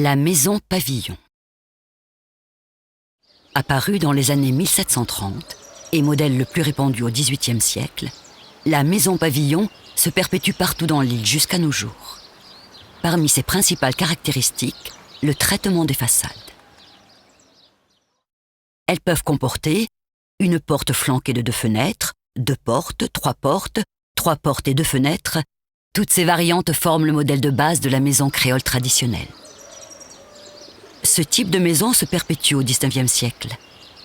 La maison pavillon. Apparue dans les années 1730 et modèle le plus répandu au XVIIIe siècle, la maison pavillon se perpétue partout dans l'île jusqu'à nos jours. Parmi ses principales caractéristiques, le traitement des façades. Elles peuvent comporter une porte flanquée de 2 fenêtres, 2 portes, 3 portes et 2 fenêtres. Toutes ces variantes forment le modèle de base de la maison créole traditionnelle. Ce type de maison se perpétue au XIXe siècle,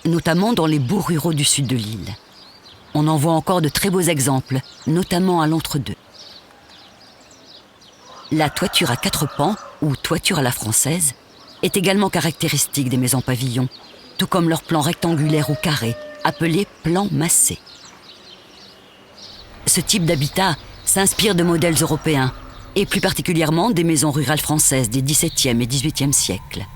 notamment dans les bourgs ruraux du sud de l'île. On en voit encore de très beaux exemples, notamment à l'Entre-deux. La toiture à 4 pans, ou toiture à la française, est également caractéristique des maisons pavillons, tout comme leur plan rectangulaire ou carré, appelé plan massé. Ce type d'habitat s'inspire de modèles européens, et plus particulièrement des maisons rurales françaises des XVIIe et XVIIIe siècles.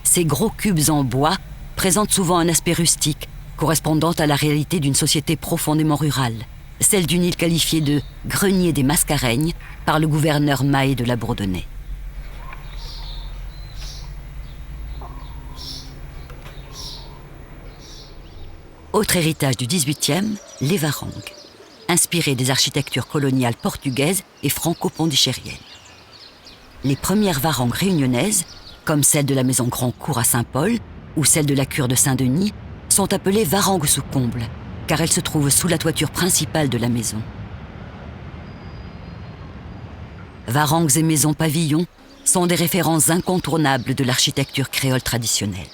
Ces gros cubes en bois présentent souvent un aspect rustique, correspondant à la réalité d'une société profondément rurale, celle d'une île qualifiée de « grenier des Mascareignes » par le gouverneur Maé de la Bourdonnais. Autre héritage du XVIIIe, les varangues, inspirées des architectures coloniales portugaises et franco-pondichériennes. Les premières varangues réunionnaises, comme celle de la maison Grand-Cour à Saint-Paul ou celle de la cure de Saint-Denis, sont appelées varangues sous comble, car elles se trouvent sous la toiture principale de la maison. Varangues et maisons pavillons sont des références incontournables de l'architecture créole traditionnelle.